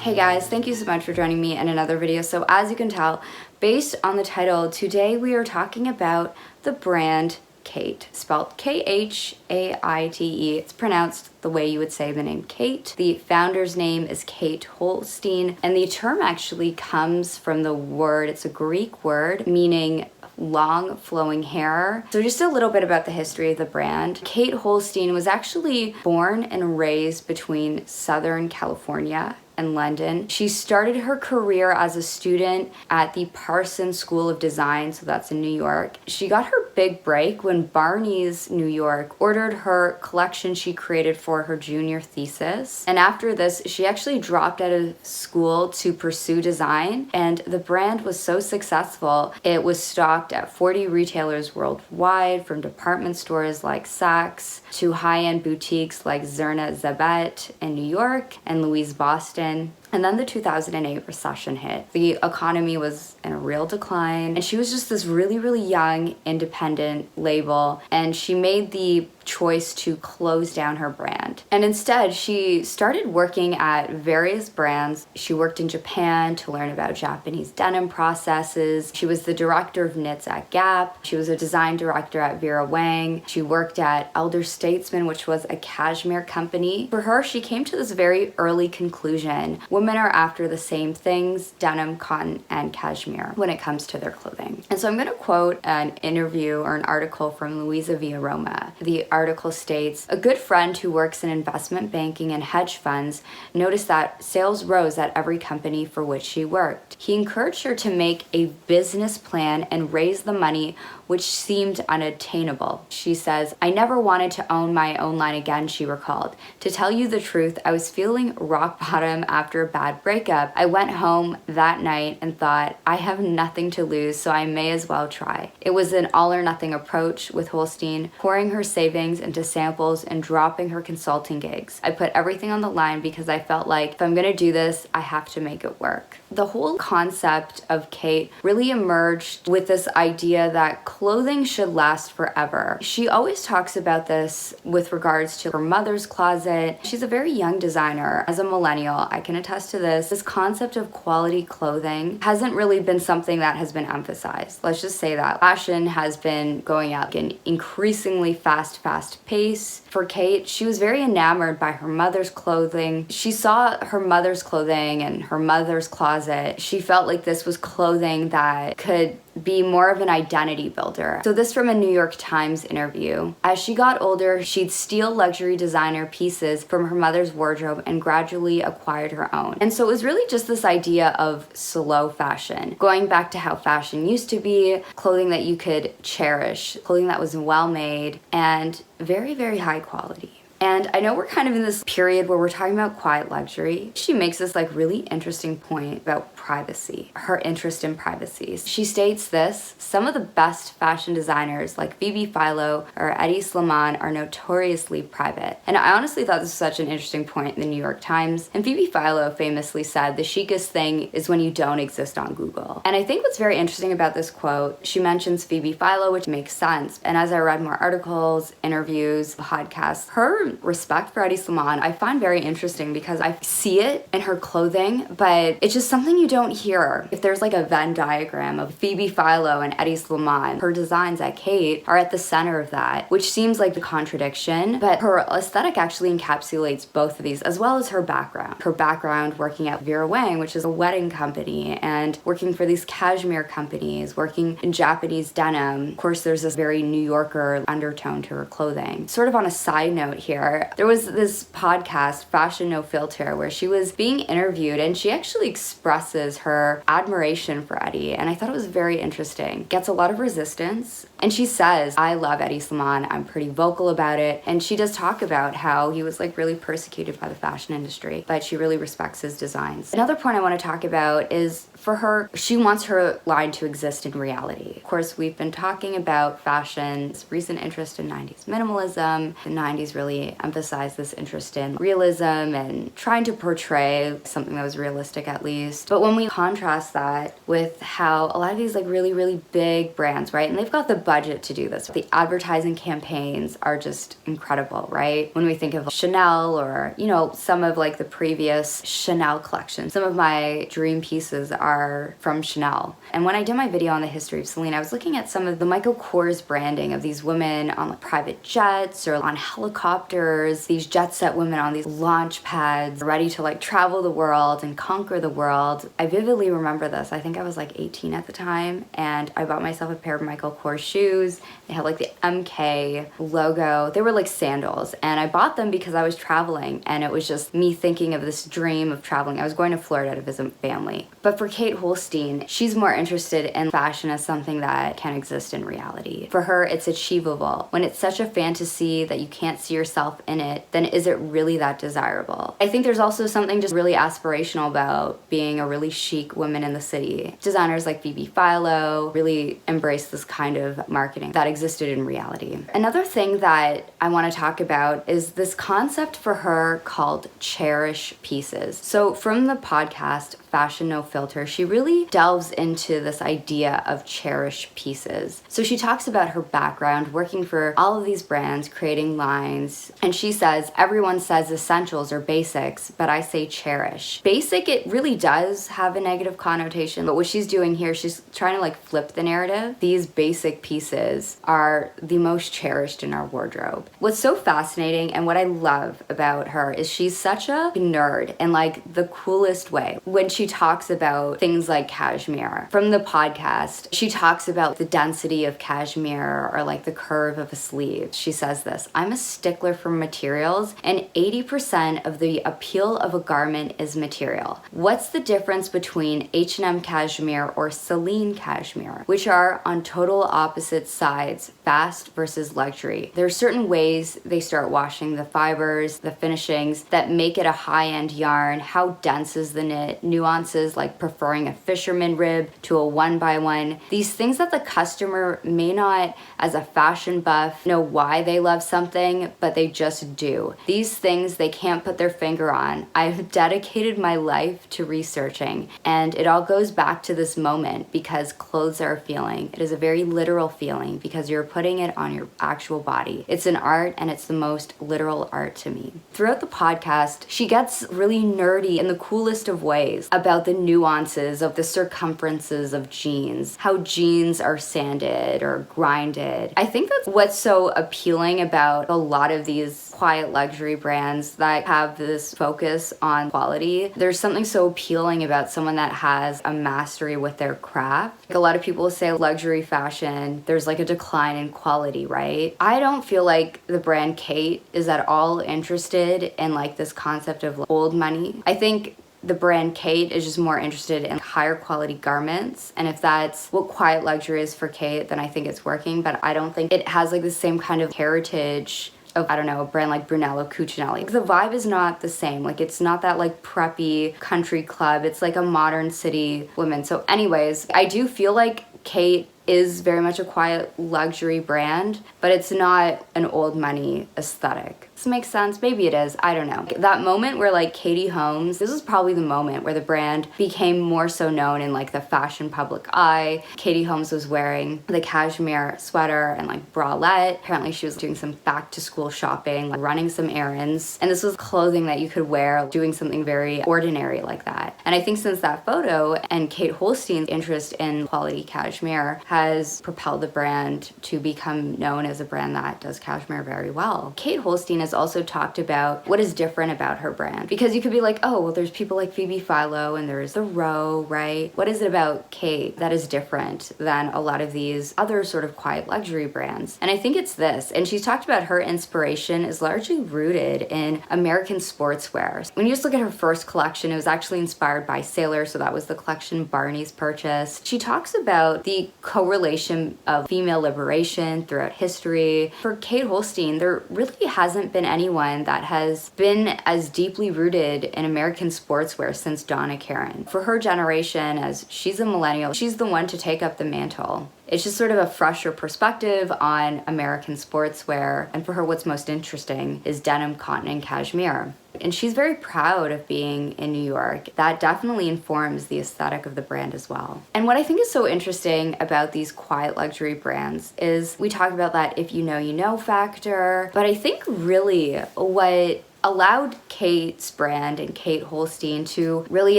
Hey guys, thank you so much for joining me in another video. So as you can tell, based on the title, today we are talking about the brand KHAITE, spelled K-H-A-I-T-E. It's pronounced the way you would say the name Kate. The founder's name is Cate Holstein, and the term actually comes from the word, it's a Greek word meaning long flowing hair. So just a little bit about the history of the brand. Cate Holstein was actually born and raised between Southern California and London. She started her career as a student at the Parsons School of Design, so that's in New York. She got her big break when Barney's New York ordered her collection she created for her junior thesis. And after this, she actually dropped out of school to pursue design, and the brand was so successful, it was stocked at 40 retailers worldwide, from department stores like Saks to high-end boutiques like Zerna Zabet in New York and Louise Boston. And then the 2008 recession hit. The economy was in a real decline, and she was just this really, really young, independent label, and she made the choice to close down her brand. And instead, she started working at various brands. She worked in Japan to learn about Japanese denim processes. She was the director of knits at Gap. She was a design director at Vera Wang. She worked at Elder Statesman, which was a cashmere company. For her, she came to this very early conclusion. Women are after the same things, denim, cotton, and cashmere, when it comes to their clothing. And so I'm going to quote an interview or an article from Louisa Villaroma. The article states, "A good friend who works in investment banking and hedge funds noticed that sales rose at every company for which she worked. He encouraged her to make a business plan and raise the money which seemed unattainable." She says, "I never wanted to own my own line again," she recalled. "To tell you the truth, I was feeling rock bottom after a bad breakup. I went home that night and thought, I have nothing to lose, so I may as well try." It was an all or nothing approach with Holstein, pouring her savings into samples and dropping her consulting gigs. "I put everything on the line because I felt like if I'm gonna do this, I have to make it work." The whole concept of Kate really emerged with this idea that clothing should last forever. She always talks about this with regards to her mother's closet. She's a very young designer. As a millennial, I can attest to this. This concept of quality clothing hasn't really been something that has been emphasized. Let's just say that. Fashion has been going at an increasingly fast pace. For Kate, she was very enamored by her mother's clothing. She saw her mother's clothing and her mother's closet. She felt like this was clothing that could be more of an identity builder. So this from a New York Times interview. As she got older, she'd steal luxury designer pieces from her mother's wardrobe and gradually acquired her own. And so it was really just this idea of slow fashion, going back to how fashion used to be, clothing that you could cherish, clothing that was well made and very, very high quality. And I know we're kind of in this period where we're talking about quiet luxury. She makes this like really interesting point about privacy, her interest in privacy. She states this: "Some of the best fashion designers like Phoebe, Philo, or Eddie Salon are notoriously private." And I honestly thought this was such an interesting point in the New York Times. And Phoebe Philo famously said, "The chicest thing is when you don't exist on Google." And I think what's very interesting about this quote, she mentions Phoebe Philo, which makes sense. And as I read more articles, interviews, podcasts, her respect for Eddie Salon I find very interesting because I see it in her clothing, but it's just something you don't hear. If there's like a Venn diagram of Phoebe Philo and Eddie Salon, her designs at Kate are at the center of that, which seems like a contradiction, but her aesthetic actually encapsulates both of these, as well as her background. Her background working at Vera Wang, which is a wedding company, and working for these cashmere companies, working in Japanese denim. Of course, there's this very New Yorker undertone to her clothing. Sort of on a side note here, there was this podcast, Fashion No Filter, where she was being interviewed and she actually expresses her admiration for Eddie, and I thought it was very interesting. Gets a lot of resistance, and she says, "I love Eddie Salon, I'm pretty vocal about it," and she does talk about how he was like really persecuted by the fashion industry, but she really respects his designs. Another point I want to talk about is, for her, she wants her line to exist in reality. Of course, we've been talking about fashion's recent interest in 90s minimalism. The 90s really emphasized this interest in realism and trying to portray something that was realistic at least. But when we contrast that with how a lot of these like really, really big brands, right? And they've got the budget to do this. The advertising campaigns are just incredible, right? When we think of Chanel or, you know, some of like the previous Chanel collections, some of my dream pieces are from Chanel. And when I did my video on the history of Celine, I was looking at some of the Michael Kors branding of these women on like private jets or on helicopters, these jet set women on these launch pads, ready to like travel the world and conquer the world. I vividly remember this. I think I was like 18 at the time, and I bought myself a pair of Michael Kors shoes. They had like the MK logo. They were like sandals, and I bought them because I was traveling, and it was just me thinking of this dream of traveling. I was going to Florida to visit family. But for Cate Holstein, she's more interested in fashion as something that can exist in reality. For her, it's achievable. When it's such a fantasy that you can't see yourself in it, then is it really that desirable? I think there's also something just really aspirational about being a really chic woman in the city. Designers like Phoebe, Philo really embrace this kind of marketing that existed in reality. Another thing that I want to talk about is this concept for her called Cherish Pieces. So from the podcast Fashion No Filter, she really delves into this idea of cherish pieces. So she talks about her background working for all of these brands, creating lines, and she says, everyone says essentials or basics, but I say cherish. Basic, it really does have a negative connotation, but what she's doing here, she's trying to like flip the narrative. These basic pieces are the most cherished in our wardrobe. What's so fascinating and what I love about her is she's such a nerd in like the coolest way. When she talks about things like cashmere. From the podcast, she talks about the density of cashmere or like the curve of a sleeve. She says this, I'm a stickler for materials, and 80% of the appeal of a garment is material. What's the difference between H&M cashmere or Celine cashmere, which are on total opposite sides, fast versus luxury? There are certain ways they start washing the fibers, the finishings that make it a high-end yarn. How dense is the knit? Nuances like preferring a fisherman rib to a 1x1. These things that the customer may not, as a fashion buff, know why they love something, but they just do. These things they can't put their finger on. I've dedicated my life to researching, and it all goes back to this moment because clothes are a feeling. It is a very literal feeling because you're putting it on your actual body. It's an art, and it's the most literal art to me. Throughout the podcast, she gets really nerdy in the coolest of ways about the nuances of the circumferences of jeans, how jeans are sanded or grinded. I think that's what's so appealing about a lot of these quiet luxury brands that have this focus on quality. There's something so appealing about someone that has a mastery with their craft. Like a lot of people say luxury fashion, there's like a decline in quality, right? I don't feel like the brand Cate is at all interested in like this concept of old money. I think the brand Cate is just more interested in higher quality garments, and if that's what quiet luxury is for Cate, then I think it's working, but I don't think it has like the same kind of heritage of, I don't know, a brand like Brunello Cucinelli. The vibe is not the same. Like, it's not that like preppy country club. It's like a modern city woman. So anyways, I do feel like Cate is very much a quiet luxury brand, but it's not an old money aesthetic. This makes sense? Maybe it is. I don't know. That moment where like Katie Holmes, this was probably the moment where the brand became more so known in like the fashion public eye. Katie Holmes was wearing the cashmere sweater and like bralette. Apparently she was doing some back to school shopping, like running some errands. And this was clothing that you could wear doing something very ordinary like that. And I think since that photo and Cate Holstein's interest in quality cashmere has propelled the brand to become known as a brand that does cashmere very well. Cate Holstein has also talked about what is different about her brand, because you could be like, oh, well, there's people like Phoebe, Philo, and there's the Row, right? What is it about Cate that is different than a lot of these other sort of quiet luxury brands? And I think it's this, and she's talked about her inspiration is largely rooted in American sportswear. When you just look at her first collection, it was actually inspired by Sailor, so that was the collection Barney's purchased. She talks about the correlation of female liberation throughout history. For Cate Holstein, there really hasn't been anyone that has been as deeply rooted in American sportswear since Donna Karan. For her generation, as she's a millennial, she's the one to take up the mantle. It's just sort of a fresher perspective on American sportswear, and for her what's most interesting is denim, cotton, and cashmere. And she's very proud of being in New York. That definitely informs the aesthetic of the brand as well. And what I think is so interesting about these quiet luxury brands is we talk about that if you know factor, but I think really what allowed Cate's brand and Cate Holstein to really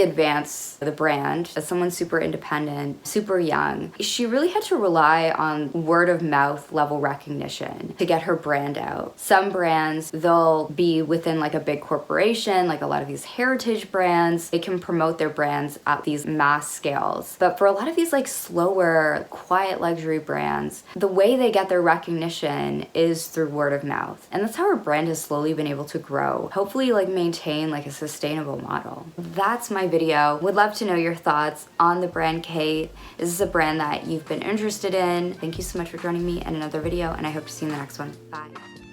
advance the brand as someone super independent, super young. She really had to rely on word of mouth level recognition to get her brand out. Some brands, they'll be within like a big corporation, like a lot of these heritage brands, they can promote their brands at these mass scales. But for a lot of these like slower, quiet luxury brands, the way they get their recognition is through word of mouth. And that's how her brand has slowly been able to grow. Hopefully like maintain like a sustainable model. That's my video. Would love to know your thoughts on the brand Cate. Is this a brand that you've been interested in? Thank you so much for joining me in another video, and I hope to see you in the next one. Bye.